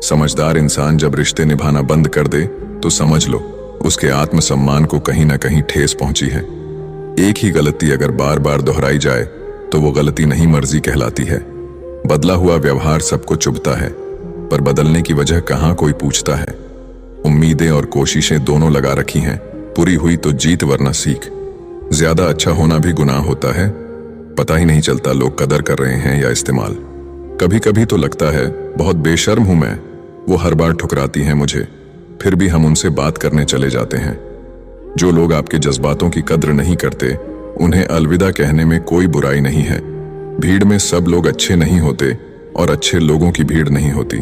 समझदार इंसान जब रिश्ते निभाना बंद कर दे तो समझ लो उसके आत्मसम्मान को कहीं ना कहीं ठेस पहुंची है। एक ही गलती अगर बार बार दोहराई जाए तो वो गलती नहीं मर्जी कहलाती है। बदला हुआ व्यवहार सबको चुभता है, पर बदलने की वजह कहाँ कोई पूछता है। उम्मीदें और कोशिशें दोनों लगा रखी हैं, पूरी हुई तो जीत वरना सीख। ज्यादा अच्छा होना भी गुनाह होता है, पता ही नहीं चलता लोग कदर कर रहे हैं या इस्तेमाल। कभी कभी तो लगता है बहुत बेशर्म हूं मैं, वो हर बार ठुकराती हैं मुझे, फिर भी हम उनसे बात करने चले जाते हैं। जो लोग आपके जज्बातों की कद्र नहीं करते उन्हें अलविदा कहने में कोई बुराई नहीं है। भीड़ में सब लोग अच्छे नहीं होते और अच्छे लोगों की भीड़ नहीं होती।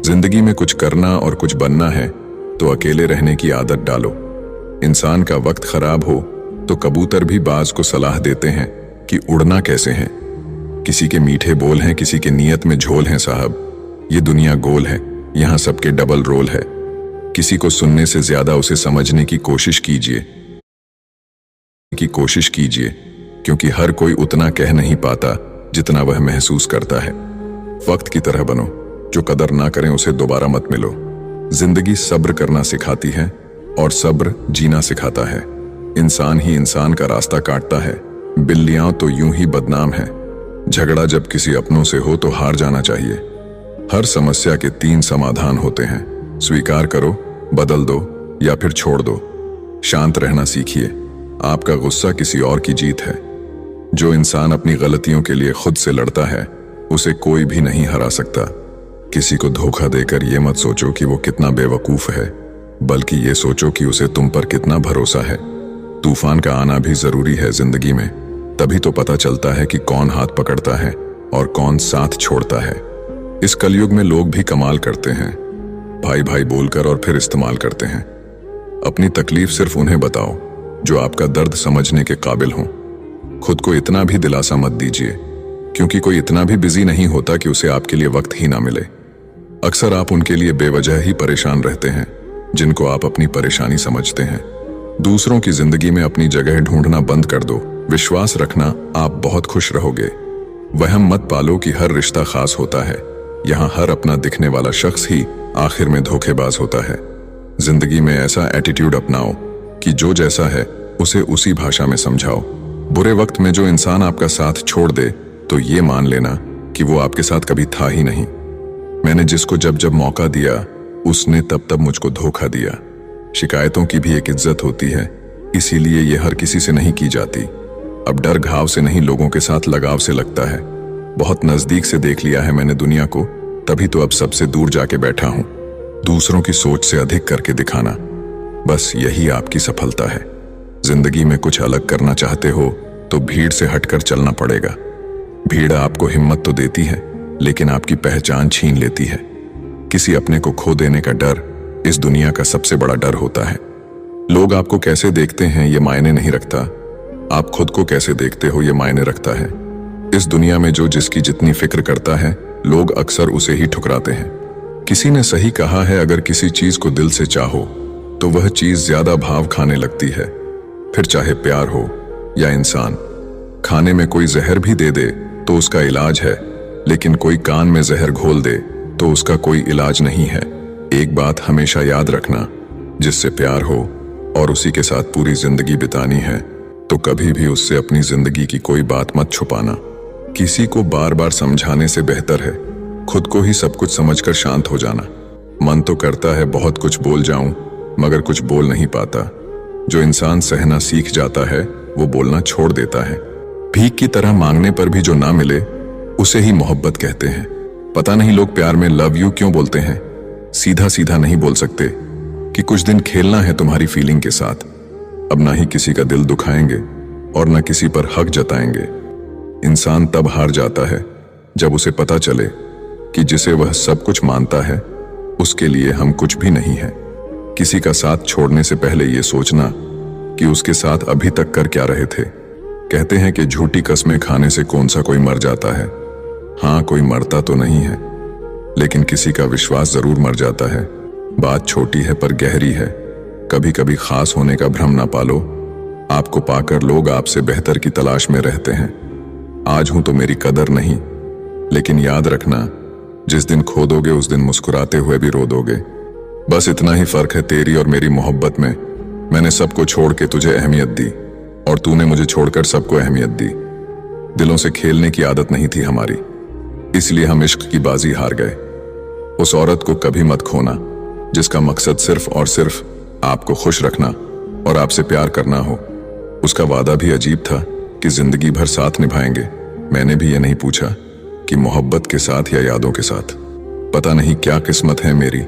जिंदगी में कुछ करना और कुछ बनना है तो अकेले रहने की आदत डालो। इंसान का वक्त खराब हो तो कबूतर भी बाज को सलाह देते हैं कि उड़ना कैसे है। किसी के मीठे बोल हैं, किसी के नीयत में झोल हैं साहब। ये दुनिया गोल है, यहाँ सबके डबल रोल है। किसी को सुनने से ज्यादा उसे समझने की कोशिश कीजिए क्योंकि हर कोई उतना कह नहीं पाता जितना वह महसूस करता है। वक्त की तरह बनो, जो कदर ना करें उसे दोबारा मत मिलो। जिंदगी सब्र करना सिखाती है और सब्र जीना सिखाता है। इंसान ही इंसान का रास्ता काटता है, बिल्लियां तो यूं ही बदनाम है। झगड़ा जब किसी अपनों से हो तो हार जाना चाहिए। हर समस्या के 3 समाधान होते हैं, स्वीकार करो, बदल दो या फिर छोड़ दो। शांत रहना सीखिए, आपका गुस्सा किसी और की जीत है। जो इंसान अपनी गलतियों के लिए खुद से लड़ता है उसे कोई भी नहीं हरा सकता। किसी को धोखा देकर ये मत सोचो कि वो कितना बेवकूफ है, बल्कि ये सोचो कि उसे तुम पर कितना भरोसा है। तूफान का आना भी जरूरी है जिंदगी में, तभी तो पता चलता है कि कौन हाथ पकड़ता है और कौन साथ छोड़ता है। इस कलयुग में लोग भी कमाल करते हैं, भाई भाई बोलकर और फिर इस्तेमाल करते हैं। अपनी तकलीफ सिर्फ उन्हें बताओ जो आपका दर्द समझने के काबिल हों। खुद को इतना भी दिलासा मत दीजिए, क्योंकि कोई इतना भी बिजी नहीं होता कि उसे आपके लिए वक्त ही ना मिले। अक्सर आप उनके लिए बेवजह ही परेशान रहते हैं जिनको आप अपनी परेशानी समझते हैं। दूसरों की जिंदगी में अपनी जगह ढूंढना बंद कर दो। विश्वास रखना, आप बहुत खुश रहोगे। वहम मत पालो कि हर रिश्ता खास होता है। यहाँ हर अपना दिखने वाला शख्स ही आखिर में धोखेबाज होता है। जिंदगी में ऐसा एटीट्यूड अपनाओ कि जो जैसा है उसे उसी भाषा में समझाओ। बुरे वक्त में जो इंसान आपका साथ छोड़ दे तो ये मान लेना कि वो आपके साथ कभी था ही नहीं। मैंने जिसको जब जब मौका दिया उसने तब तब मुझको धोखा दिया। शिकायतों की भी एक इज्जत होती है, इसीलिए ये हर किसी से नहीं की जाती। अब डर घाव से नहीं, लोगों के साथ लगाव से लगता है। बहुत नजदीक से देख लिया है मैंने दुनिया को, तभी तो अब सबसे दूर जाके बैठा हूं। दूसरों की सोच से अधिक करके दिखाना, बस यही आपकी सफलता है। जिंदगी में कुछ अलग करना चाहते हो तो भीड़ से हटकर चलना पड़ेगा। भीड़ आपको हिम्मत तो देती है, लेकिन आपकी पहचान छीन लेती है। किसी अपने को खो देने का डर इस दुनिया का सबसे बड़ा डर होता है। लोग आपको कैसे देखते हैं ये मायने नहीं रखता, आप खुद को कैसे देखते हो ये मायने रखता है। इस दुनिया में जो जिसकी जितनी फिक्र करता है, लोग अक्सर उसे ही ठुकराते हैं। किसी ने सही कहा है, अगर किसी चीज को दिल से चाहो तो वह चीज ज्यादा भाव खाने लगती है, फिर चाहे प्यार हो या इंसान। खाने में कोई जहर भी दे दे तो उसका इलाज है, लेकिन कोई कान में जहर घोल दे तो उसका कोई इलाज नहीं है। एक बात हमेशा याद रखना, जिससे प्यार हो और उसी के साथ पूरी जिंदगी बितानी है तो कभी भी उससे अपनी जिंदगी की कोई बात मत छुपाना। किसी को बार बार समझाने से बेहतर है खुद को ही सब कुछ समझकर शांत हो जाना। मन तो करता है बहुत कुछ बोल जाऊं, मगर कुछ बोल नहीं पाता। जो इंसान सहना सीख जाता है वो बोलना छोड़ देता है। भीख की तरह मांगने पर भी जो ना मिले उसे ही मोहब्बत कहते हैं। पता नहीं लोग प्यार में लव यू क्यों बोलते हैं, सीधा सीधा नहीं बोल सकते कि कुछ दिन खेलना है तुम्हारी फीलिंग के साथ। अब ना ही किसी का दिल दुखाएंगे और ना किसी पर हक जताएंगे। इंसान तब हार जाता है जब उसे पता चले कि जिसे वह सब कुछ मानता है उसके लिए हम कुछ भी नहीं है। किसी का साथ छोड़ने से पहले यह सोचना कि उसके साथ अभी तक कर क्या रहे थे। कहते हैं कि झूठी कस्में खाने से कौन सा कोई मर जाता है। हाँ, कोई मरता तो नहीं है, लेकिन किसी का विश्वास जरूर मर जाता है। बात छोटी है पर गहरी है। कभी कभी खास होने का भ्रम ना पालो। आपको पाकर लोग आपसे बेहतर की तलाश में रहते हैं। आज हूं तो मेरी कदर नहीं, लेकिन याद रखना जिस दिन खो दोगे उस दिन मुस्कुराते हुए भी रो दोगे। बस इतना ही फर्क है तेरी और मेरी मोहब्बत में। मैंने सबको छोड़ के तुझे अहमियत दी और तूने मुझे छोड़कर सबको अहमियत दी। दिलों से खेलने की आदत नहीं थी हमारी, इसलिए हम इश्क की बाजी हार गए। उस औरत को कभी मत खोना जिसका मकसद सिर्फ और सिर्फ आपको खुश रखना और आपसे प्यार करना हो। उसका वादा भी अजीब था कि जिंदगी भर साथ निभाएंगे। मैंने भी ये नहीं पूछा कि मोहब्बत के साथ या यादों के साथ। पता नहीं क्या किस्मत है मेरी,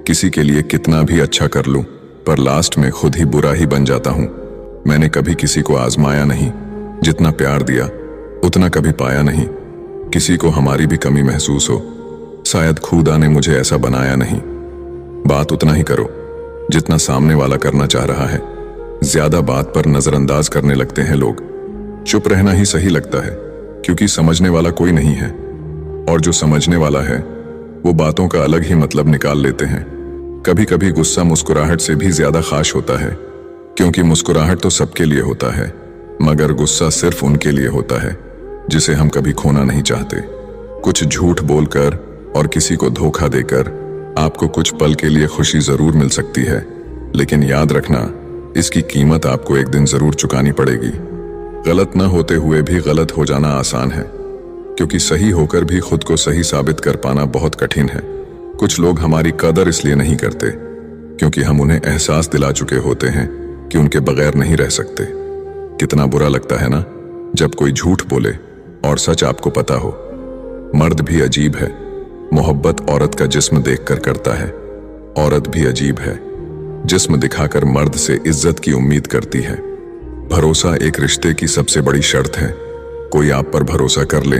किसी के लिए कितना भी अच्छा कर लूं पर लास्ट में खुद ही बुरा ही बन जाता हूं। मैंने कभी किसी को आजमाया नहीं, जितना प्यार दिया उतना कभी पाया नहीं। किसी को हमारी भी कमी महसूस हो, शायद खुदा ने मुझे ऐसा बनाया नहीं। बात उतना ही करो जितना सामने वाला करना चाह रहा है। ज्यादा बात पर नजरअंदाज करने लगते हैं लोग। चुप रहना ही सही लगता है क्योंकि समझने वाला कोई नहीं है, और जो समझने वाला है वो बातों का अलग ही मतलब निकाल लेते हैं। कभी कभी गुस्सा मुस्कुराहट से भी ज्यादा खास होता है, क्योंकि मुस्कुराहट तो सबके लिए होता है मगर गुस्सा सिर्फ उनके लिए होता है जिसे हम कभी खोना नहीं चाहते। कुछ झूठ बोलकर और किसी को धोखा देकर आपको कुछ पल के लिए खुशी जरूर मिल सकती है, लेकिन याद रखना इसकी कीमत आपको एक दिन जरूर चुकानी पड़ेगी। गलत न होते हुए भी गलत हो जाना आसान है, क्योंकि सही होकर भी खुद को सही साबित कर पाना बहुत कठिन है। कुछ लोग हमारी कदर इसलिए नहीं करते क्योंकि हम उन्हें एहसास दिला चुके होते हैं कि उनके बगैर नहीं रह सकते। कितना बुरा लगता है ना जब कोई झूठ बोले और सच आपको पता हो। मर्द भी अजीब है, मोहब्बत औरत का जिस्म देखकर करता है। औरत भी अजीब है, जिस्म दिखाकर मर्द से इज्जत की उम्मीद करती है। भरोसा एक रिश्ते की सबसे बड़ी शर्त है। कोई आप पर भरोसा कर ले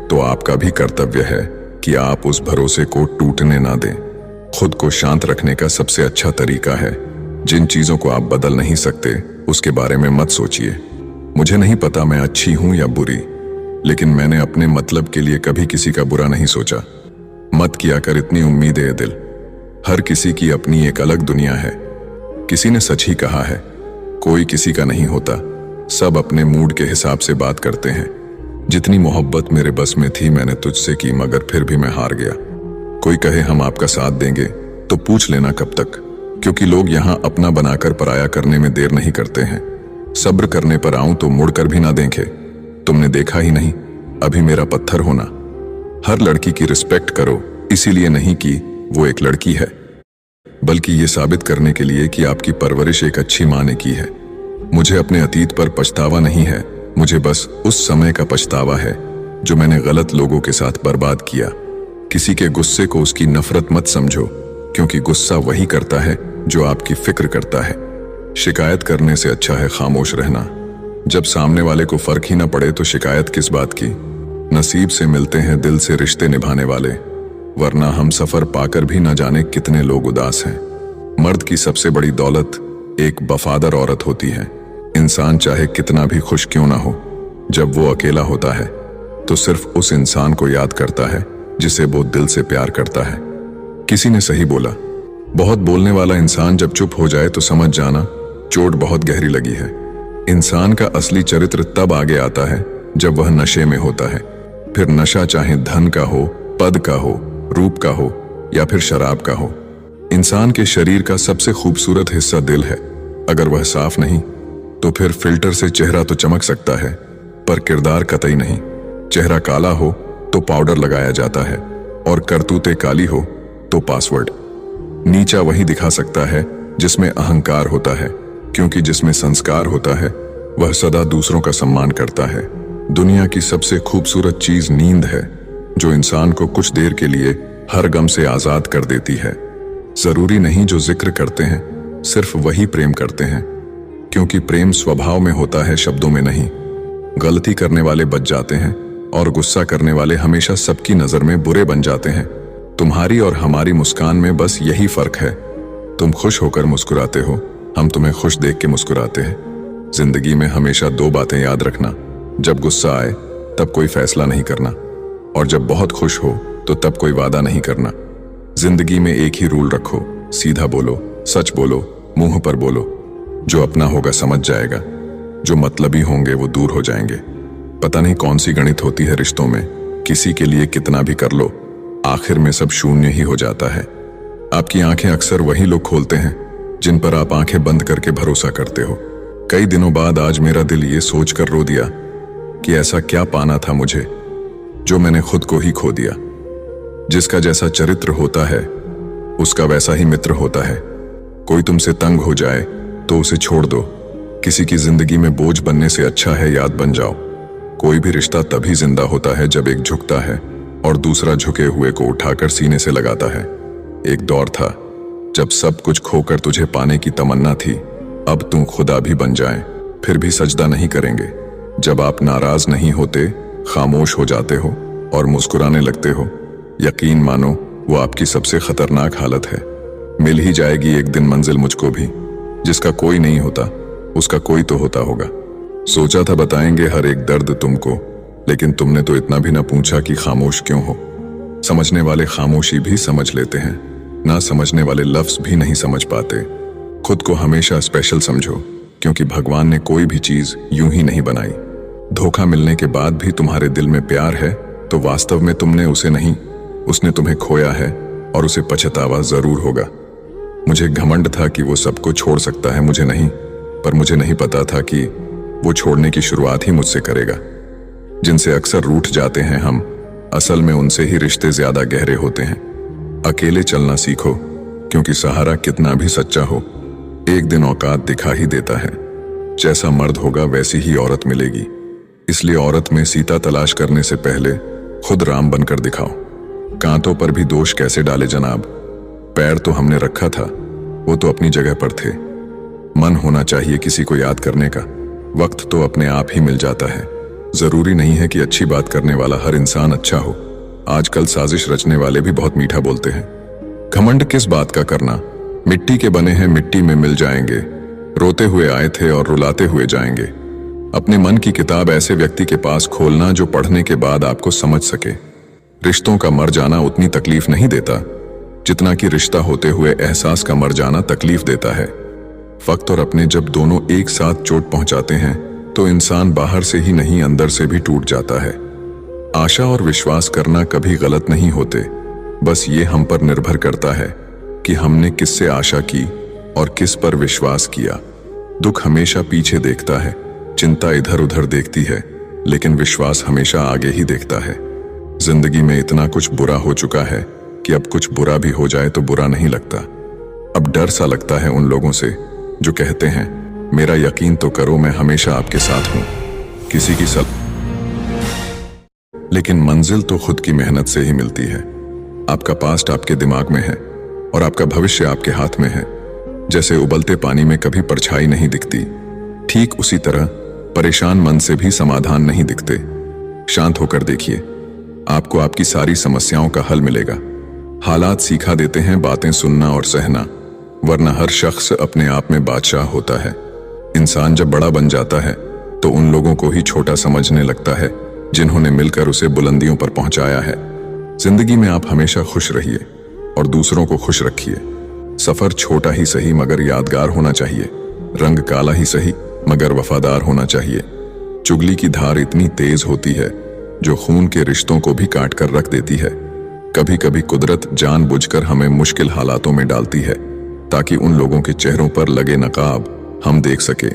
तो आपका भी कर्तव्य है कि आप उस भरोसे को टूटने ना दें। खुद को शांत रखने का सबसे अच्छा तरीका है, जिन चीजों को आप बदल नहीं सकते उसके बारे में मत सोचिए। मुझे नहीं पता मैं अच्छी हूं या बुरी, लेकिन मैंने अपने मतलब के लिए कभी किसी का बुरा नहीं सोचा। मत किया कर इतनी उम्मीदें ए दिल, हर किसी की अपनी एक अलग दुनिया है। किसी ने सच ही कहा है, कोई किसी का नहीं होता, सब अपने मूड के हिसाब से बात करते हैं। जितनी मोहब्बत मेरे बस में थी मैंने तुझसे की, मगर फिर भी मैं हार गया। कोई कहे हम आपका साथ देंगे तो पूछ लेना कब तक, क्योंकि लोग यहां अपना बनाकर पराया करने में देर नहीं करते हैं। सब्र करने पर आऊं तो मुड़कर भी ना देखे। तुमने देखा ही नहीं अभी मेरा पत्थर होना। हर लड़की की रिस्पेक्ट करो, इसीलिए नहीं कि वो एक लड़की है, बल्कि ये साबित करने के लिए कि आपकी परवरिश एक अच्छी माँ ने की है। मुझे अपने अतीत पर पछतावा नहीं है, मुझे बस उस समय का पछतावा है जो मैंने गलत लोगों के साथ बर्बाद किया। किसी के गुस्से को उसकी नफरत मत समझो, क्योंकि गुस्सा वही करता है जो आपकी फिक्र करता है। शिकायत करने से अच्छा है खामोश रहना। जब सामने वाले को फर्क ही ना पड़े तो शिकायत किस बात की। नसीब से मिलते हैं दिल से रिश्ते निभाने वाले, वरना हम सफर पाकर भी न जाने कितने लोग उदास हैं। मर्द की सबसे बड़ी दौलत एक वफादार औरत होती है। इंसान चाहे कितना भी खुश क्यों ना हो, जब वो अकेला होता है तो सिर्फ उस इंसान को याद करता है जिसे वो दिल से प्यार करता है। किसी ने सही बोला, बहुत बोलने वाला इंसान जब चुप हो जाए तो समझ जाना चोट बहुत गहरी लगी है। इंसान का असली चरित्र तब आगे आता है जब वह नशे में होता है। फिर नशा चाहे धन का हो, पद का हो, रूप का हो या फिर शराब का हो। इंसान के शरीर का सबसे खूबसूरत हिस्सा दिल है। अगर वह साफ नहीं तो फिर फिल्टर से चेहरा तो चमक सकता है पर किरदार कतई नहीं। चेहरा काला हो तो पाउडर लगाया जाता है और करतूतें काली हो तो पासवर्ड। नीचा वही दिखा सकता है जिसमें अहंकार होता है, क्योंकि जिसमें संस्कार होता है वह सदा दूसरों का सम्मान करता है। दुनिया की सबसे खूबसूरत चीज नींद है, जो इंसान को कुछ देर के लिए हर गम से आजाद कर देती है। जरूरी नहीं जो जिक्र करते हैं सिर्फ वही प्रेम करते हैं, क्योंकि प्रेम स्वभाव में होता है, शब्दों में नहीं। गलती करने वाले बच जाते हैं और गुस्सा करने वाले हमेशा सबकी नजर में बुरे बन जाते हैं। तुम्हारी और हमारी मुस्कान में बस यही फर्क है। तुम खुश होकर मुस्कुराते हो, हम तुम्हें खुश देख के मुस्कुराते हैं। जिंदगी में हमेशा दो बातें याद रखना, जब गुस्सा आए तब कोई फैसला नहीं करना, और जब बहुत खुश हो तो तब कोई वादा नहीं करना। जिंदगी में एक ही रूल रखो, सीधा बोलो, सच बोलो, मुंह पर बोलो। जो अपना होगा समझ जाएगा, जो मतलबी होंगे वो दूर हो जाएंगे। पता नहीं कौन सी गणित होती है रिश्तों में, किसी के लिए कितना भी कर लो आखिर में सब शून्य ही हो जाता है। आपकी आंखें अक्सर वही लोग खोलते हैं जिन पर आप आंखें बंद करके भरोसा करते हो। कई दिनों बाद आज मेरा दिल ये सोचकर रो दिया कि ऐसा क्या पाना था मुझे जो मैंने खुद को ही खो दिया। जिसका जैसा चरित्र होता है उसका वैसा ही मित्र होता है। कोई तुमसे तंग हो जाए तो उसे छोड़ दो। किसी की जिंदगी में बोझ बनने से अच्छा है याद बन जाओ। कोई भी रिश्ता तभी जिंदा होता है जब एक झुकता है और दूसरा झुके हुए को उठाकर सीने से लगाता है। एक दौर था जब सब कुछ खोकर तुझे पाने की तमन्ना थी। अब तुम खुदा भी बन जाएं, फिर भी सजदा नहीं करेंगे। जब आप नाराज नहीं होते, खामोश हो जाते हो और मुस्कुराने लगते हो, यकीन मानो वो आपकी सबसे खतरनाक हालत है। मिल ही जाएगी एक दिन मंजिल मुझको भी। जिसका कोई नहीं होता उसका कोई तो होता होगा। सोचा था बताएंगे हर एक दर्द तुमको, लेकिन तुमने तो इतना भी ना पूछा कि खामोश क्यों हो। समझने वाले खामोशी भी समझ लेते हैं, ना समझने वाले लफ्ज भी नहीं समझ पाते। खुद को हमेशा स्पेशल समझो, क्योंकि भगवान ने कोई भी चीज यूं ही नहीं बनाई। धोखा मिलने के बाद भी तुम्हारे दिल में प्यार है तो वास्तव में तुमने उसे नहीं, उसने तुम्हें खोया है और उसे पछतावा जरूर होगा। मुझे घमंड था कि वो सबको छोड़ सकता है, मुझे नहीं, पर मुझे नहीं पता था कि वो छोड़ने की शुरुआत ही मुझसे करेगा। जिनसे अक्सर रूठ जाते हैं हम, असल में उनसे ही रिश्ते ज्यादा गहरे होते हैं। अकेले चलना सीखो, क्योंकि सहारा कितना भी सच्चा हो एक दिन औकात दिखा ही देता है। जैसा मर्द होगा वैसी ही औरत मिलेगी। इसलिए औरत में सीता तलाश करने से पहले खुद राम बनकर दिखाओ। कांटों पर भी दोष कैसे डाले जनाब, पैर तो हमने रखा था, वो तो अपनी जगह पर थे। मन होना चाहिए किसी को याद करने का, वक्त तो अपने आप ही मिल जाता है। जरूरी नहीं है कि अच्छी बात करने वाला हर इंसान अच्छा हो। आजकल साजिश रचने वाले भी बहुत मीठा बोलते हैं। घमंड किस बात का करना, मिट्टी के बने हैं मिट्टी में मिल जाएंगे। रोते हुए आए थे और रुलाते हुए जाएंगे। अपने मन की किताब ऐसे व्यक्ति के पास खोलना जो पढ़ने के बाद आपको समझ सके। रिश्तों का मर जाना उतनी तकलीफ नहीं देता जितना कि रिश्ता होते हुए एहसास का मर जाना तकलीफ देता है। वक्त और अपने जब दोनों एक साथ चोट पहुंचाते हैं तो इंसान बाहर से ही नहीं अंदर से भी टूट जाता है। आशा और विश्वास करना कभी गलत नहीं होते, बस ये हम पर निर्भर करता है कि हमने किससे आशा की और किस पर विश्वास किया। दुख हमेशा पीछे देखता है, चिंता इधर उधर देखती है, लेकिन विश्वास हमेशा आगे ही देखता है। जिंदगी में इतना कुछ बुरा हो चुका है कि अब कुछ बुरा भी हो जाए तो बुरा नहीं लगता। अब डर सा लगता है उन लोगों से जो कहते हैं मेरा यकीन तो करो, मैं हमेशा आपके साथ हूं। किसी की लेकिन मंजिल तो खुद की मेहनत से ही मिलती है। आपका पास्ट आपके दिमाग में है और आपका भविष्य आपके हाथ में है। जैसे उबलते पानी में कभी परछाई नहीं दिखती, ठीक उसी तरह परेशान मन से भी समाधान नहीं दिखते। शांत होकर देखिए, आपको आपकी सारी समस्याओं का हल मिलेगा। हालात सिखा देते हैं बातें सुनना और सहना, वरना हर शख्स अपने आप में बादशाह होता है। इंसान जब बड़ा बन जाता है तो उन लोगों को ही छोटा समझने लगता है जिन्होंने मिलकर उसे बुलंदियों पर पहुंचाया है। जिंदगी में आप हमेशा खुश रहिए और दूसरों को खुश रखिए। सफर छोटा ही सही मगर यादगार होना चाहिए। रंग काला ही सही मगर वफादार होना चाहिए। चुगली की धार इतनी तेज होती है जो खून के रिश्तों को भी काट कर रख देती है। कभी कभी कुदरत जानबूझकर हमें मुश्किल हालातों में डालती है ताकि उन लोगों के चेहरों पर लगे नकाब हम देख सके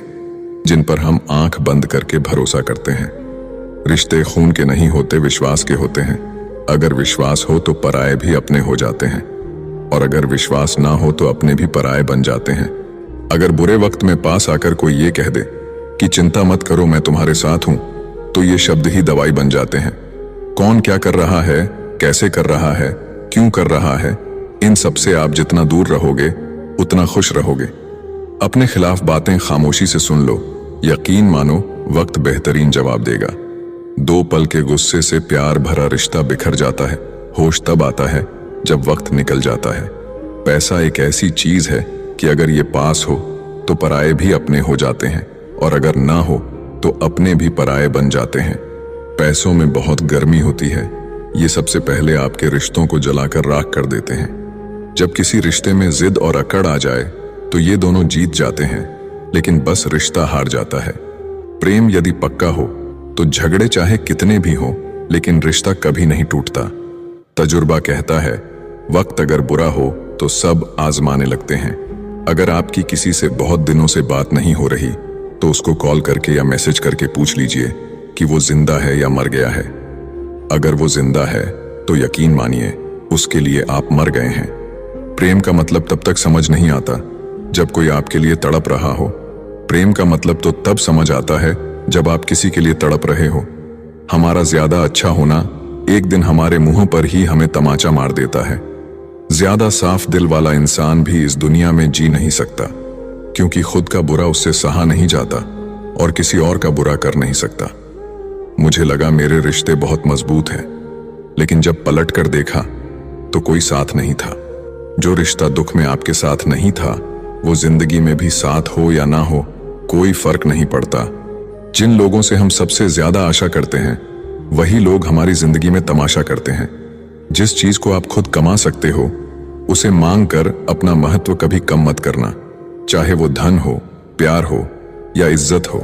जिन पर हम आंख बंद करके भरोसा करते हैं। रिश्ते खून के नहीं होते, विश्वास के होते हैं। अगर विश्वास हो तो पराये भी अपने हो जाते हैं, और अगर विश्वास ना हो तो अपने भी पराये बन जाते हैं। अगर बुरे वक्त में पास आकर कोई ये कह दे कि चिंता मत करो मैं तुम्हारे साथ हूं, तो ये शब्द ही दवाई बन जाते हैं। कौन क्या कर रहा है, कैसे कर रहा है, क्यों कर रहा है, इन सब से आप जितना दूर रहोगे उतना खुश रहोगे। अपने खिलाफ बातें खामोशी से सुन लो, यकीन मानो वक्त बेहतरीन जवाब देगा। दो पल के गुस्से से प्यार भरा रिश्ता बिखर जाता है। होश तब आता है जब वक्त निकल जाता है। पैसा एक ऐसी चीज है कि अगर ये पास हो तो पराये भी अपने हो जाते हैं, और अगर ना हो तो अपने भी पराये बन जाते हैं। पैसों में बहुत गर्मी होती है, ये सबसे पहले आपके रिश्तों को जलाकर राख कर देते हैं। जब किसी रिश्ते में जिद और अकड़ आ जाए तो ये दोनों जीत जाते हैं, लेकिन बस रिश्ता हार जाता है। प्रेम यदि पक्का हो तो झगड़े चाहे कितने भी हो, लेकिन रिश्ता कभी नहीं टूटता। तजुर्बा कहता है, वक्त अगर बुरा हो तो सब आजमाने लगते हैं। अगर आपकी किसी से बहुत दिनों से बात नहीं हो रही तो उसको कॉल करके या मैसेज करके पूछ लीजिए कि वो जिंदा है या मर गया है। अगर वो जिंदा है तो यकीन मानिए उसके लिए आप मर गए हैं। प्रेम का मतलब तब तक समझ नहीं आता जब कोई आपके लिए तड़प रहा हो। प्रेम का मतलब तो तब समझ आता है जब आप किसी के लिए तड़प रहे हो। हमारा ज्यादा अच्छा होना एक दिन हमारे मुंह पर ही हमें तमाचा मार देता है। ज्यादा साफ दिल वाला इंसान भी इस दुनिया में जी नहीं सकता, क्योंकि खुद का बुरा उससे सहा नहीं जाता और किसी और का बुरा कर नहीं सकता। मुझे लगा मेरे रिश्ते बहुत मजबूत हैं, लेकिन जब पलट कर देखा तो कोई साथ नहीं था। जो रिश्ता दुख में आपके साथ नहीं था वो जिंदगी में भी साथ हो या ना हो कोई फर्क नहीं पड़ता। जिन लोगों से हम सबसे ज्यादा आशा करते हैं वही लोग हमारी जिंदगी में तमाशा करते हैं। जिस चीज को आप खुद कमा सकते हो उसे मांग कर अपना महत्व कभी कम मत करना, चाहे वो धन हो, प्यार हो या इज्जत हो।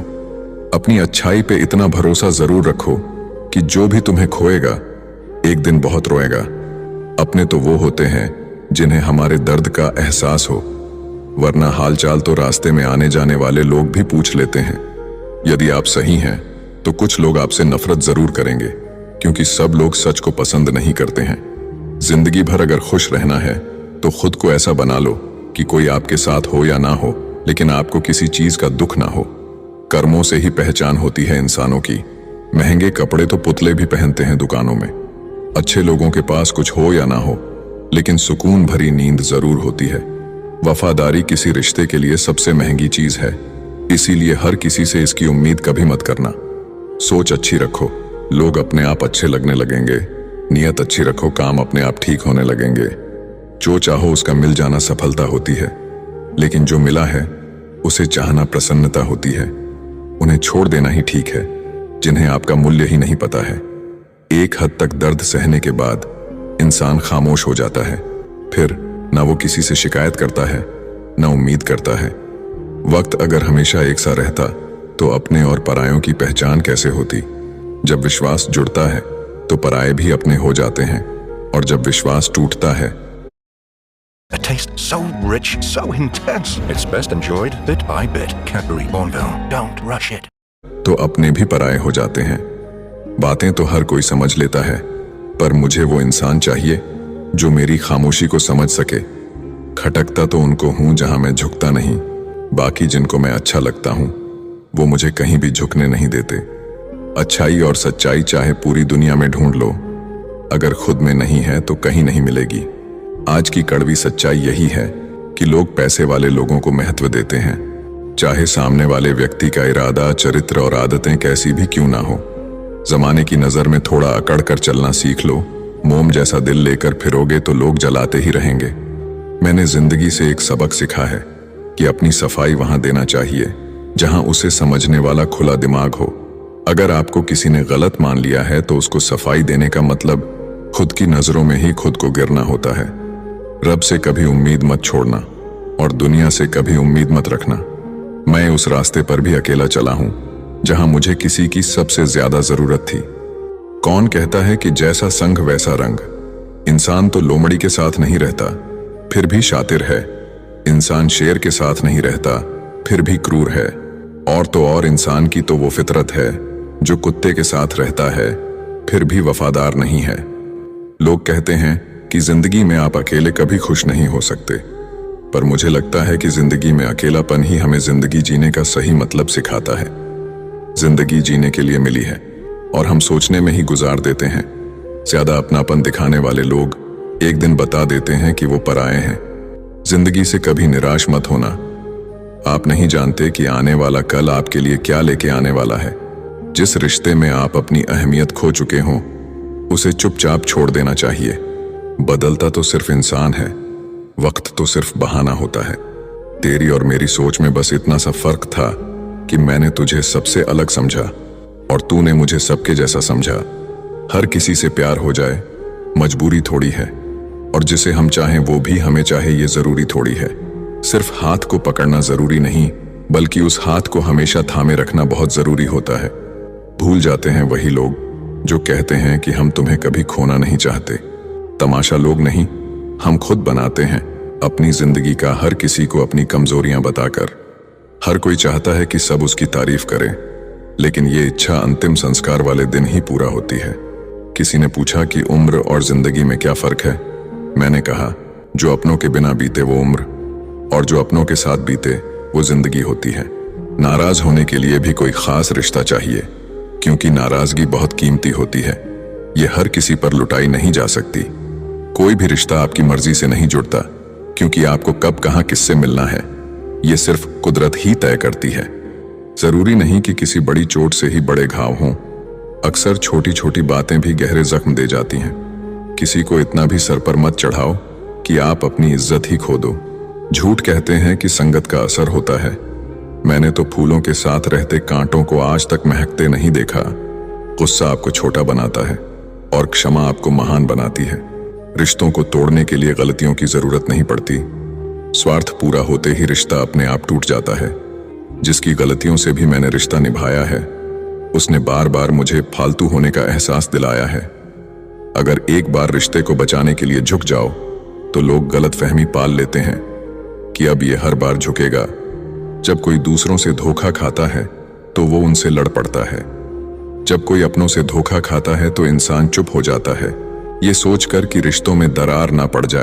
अपनी अच्छाई पे इतना भरोसा जरूर रखो कि जो भी तुम्हें खोएगा एक दिन बहुत रोएगा। अपने तो वो होते हैं जिन्हें हमारे दर्द का एहसास हो, वरना हालचाल तो रास्ते में आने जाने वाले लोग भी पूछ लेते हैं। यदि आप सही हैं तो कुछ लोग आपसे नफरत जरूर करेंगे, क्योंकि सब लोग सच को पसंद नहीं करते हैं। जिंदगी भर अगर खुश रहना है तो खुद को ऐसा बना लो कि कोई आपके साथ हो या ना हो, लेकिन आपको किसी चीज का दुख ना हो। कर्मों से ही पहचान होती है इंसानों की। महंगे कपड़े तो पुतले भी पहनते हैं दुकानों में। अच्छे लोगों के पास कुछ हो या ना हो, लेकिन सुकून भरी नींद जरूर होती है। वफादारी किसी रिश्ते के लिए सबसे महंगी चीज है, इसीलिए हर किसी से इसकी उम्मीद कभी मत करना। सोच अच्छी रखो, लोग अपने आप अच्छे लगने लगेंगे। नियत अच्छी रखो, काम अपने आप ठीक होने लगेंगे। जो चाहो उसका मिल जाना सफलता होती है, लेकिन जो मिला है उसे चाहना प्रसन्नता होती है। उन्हें छोड़ देना ही ठीक है जिन्हें आपका मूल्य ही नहीं पता है। एक हद तक दर्द सहने के बाद इंसान खामोश हो जाता है, फिर ना वो किसी से शिकायत करता है ना उम्मीद करता है। वक्त अगर हमेशा एक सा रहता तो अपने और परायों की पहचान कैसे होती। जब विश्वास जुड़ता है तो पराये भी अपने हो जाते हैं, और जब विश्वास टूटता है A taste so rich, so intense. It's best enjoyed bit by bit. Cadbury Bonville. Don't rush it. तो अपने भी पराये हो जाते हैं। बातें तो हर कोई समझ लेता है, पर मुझे वो इंसान चाहिए जो मेरी खामोशी को समझ सके। खटकता तो उनको हूं जहां मैं झुकता नहीं। बाकी जिनको मैं अच्छा लगता हूं वो मुझे कहीं भी झुकने नहीं देते। अच्छाई और सच्चाई चाहे पूरी दुनिया में ढूंढ लो, अगर खुद में नहीं है तो कहीं नहीं मिलेगी। आज की कड़वी सच्चाई यही है कि लोग पैसे वाले लोगों को महत्व देते हैं, चाहे सामने वाले व्यक्ति का इरादा, चरित्र और आदतें कैसी भी क्यों ना हो। जमाने की नजर में थोड़ा अकड़ कर चलना सीख लो। मोम जैसा दिल लेकर फिरोगे तो लोग जलाते ही रहेंगे। मैंने जिंदगी से एक सबक सीखा है कि अपनी सफाई वहां देना चाहिए जहां उसे समझने वाला खुला दिमाग हो। अगर आपको किसी ने गलत मान लिया है तो उसको सफाई देने का मतलब खुद की नजरों में ही खुद को गिरना होता है। रब से कभी उम्मीद मत छोड़ना और दुनिया से कभी उम्मीद मत रखना। मैं उस रास्ते पर भी अकेला चला हूं जहां मुझे किसी की सबसे ज्यादा जरूरत थी। कौन कहता है कि जैसा संग वैसा रंग। इंसान तो लोमड़ी के साथ नहीं रहता फिर भी शातिर है। इंसान शेर के साथ नहीं रहता फिर भी क्रूर है। और तो और इंसान की तो वो फितरत है जो कुत्ते के साथ रहता है फिर भी वफादार नहीं है। लोग कहते हैं कि जिंदगी में आप अकेले कभी खुश नहीं हो सकते, पर मुझे लगता है कि जिंदगी में अकेलापन ही हमें जिंदगी जीने का सही मतलब सिखाता है। जिंदगी जीने के लिए मिली है और हम सोचने में ही गुजार देते हैं। ज्यादा अपनापन दिखाने वाले लोग एक दिन बता देते हैं कि वो पराये हैं। जिंदगी से कभी निराश मत होना। आप नहीं जानते कि आने वाला कल आपके लिए क्या लेके आने वाला है। जिस रिश्ते में आप अपनी अहमियत खो चुके हों उसे चुपचाप छोड़ देना चाहिए। बदलता तो सिर्फ इंसान है, वक्त तो सिर्फ बहाना होता है। तेरी और मेरी सोच में बस इतना सा फर्क था कि मैंने तुझे सबसे अलग समझा और तूने मुझे सबके जैसा समझा। हर किसी से प्यार हो जाए मजबूरी थोड़ी है, और जिसे हम चाहें वो भी हमें चाहे ये जरूरी थोड़ी है। सिर्फ हाथ को पकड़ना जरूरी नहीं, बल्कि उस हाथ को हमेशा थामे रखना बहुत जरूरी होता है। भूल जाते हैं वही लोग जो कहते हैं कि हम तुम्हें कभी खोना नहीं चाहते। तमाशा लोग नहीं, हम खुद बनाते हैं अपनी जिंदगी का हर किसी को अपनी कमजोरियां बताकर। हर कोई चाहता है कि सब उसकी तारीफ करें, लेकिन ये इच्छा अंतिम संस्कार वाले दिन ही पूरा होती है। किसी ने पूछा कि उम्र और जिंदगी में क्या फर्क है। मैंने कहा, जो अपनों के बिना बीते वो उम्र, और जो अपनों के साथ बीते वो जिंदगी होती है। नाराज होने के लिए भी कोई खास रिश्ता चाहिए, क्योंकि नाराजगी बहुत कीमती होती है। ये हर किसी पर लुटाई नहीं जा सकती। कोई भी रिश्ता आपकी मर्जी से नहीं जुड़ता, क्योंकि आपको कब कहां किससे मिलना है ये सिर्फ कुदरत ही तय करती है। जरूरी नहीं कि किसी बड़ी चोट से ही बड़े घाव हों। अक्सर छोटी छोटी बातें भी गहरे जख्म दे जाती हैं। किसी को इतना भी सर पर मत चढ़ाओ कि आप अपनी इज्जत ही खो दो। झूठ कहते हैं कि संगत का असर होता है। मैंने तो फूलों के साथ रहते कांटों को आज तक महकते नहीं देखा। गुस्सा आपको छोटा बनाता है और क्षमा आपको महान बनाती है। रिश्तों को तोड़ने के लिए गलतियों की जरूरत नहीं पड़ती। स्वार्थ पूरा होते ही रिश्ता अपने आप टूट जाता है। जिसकी गलतियों से भी मैंने रिश्ता निभाया है, उसने बार बार मुझे फालतू होने का एहसास दिलाया है। अगर एक बार रिश्ते को बचाने के लिए झुक जाओ तो लोग गलतफहमी पाल लेते हैं कि अब ये हर बार झुकेगा। जब कोई दूसरों से धोखा खाता है तो वो उनसे लड़ पड़ता है। जब कोई अपनों से धोखा खाता है तो इंसान चुप हो जाता है, ये सोचकर कि रिश्तों में दरार ना पड़ जाए।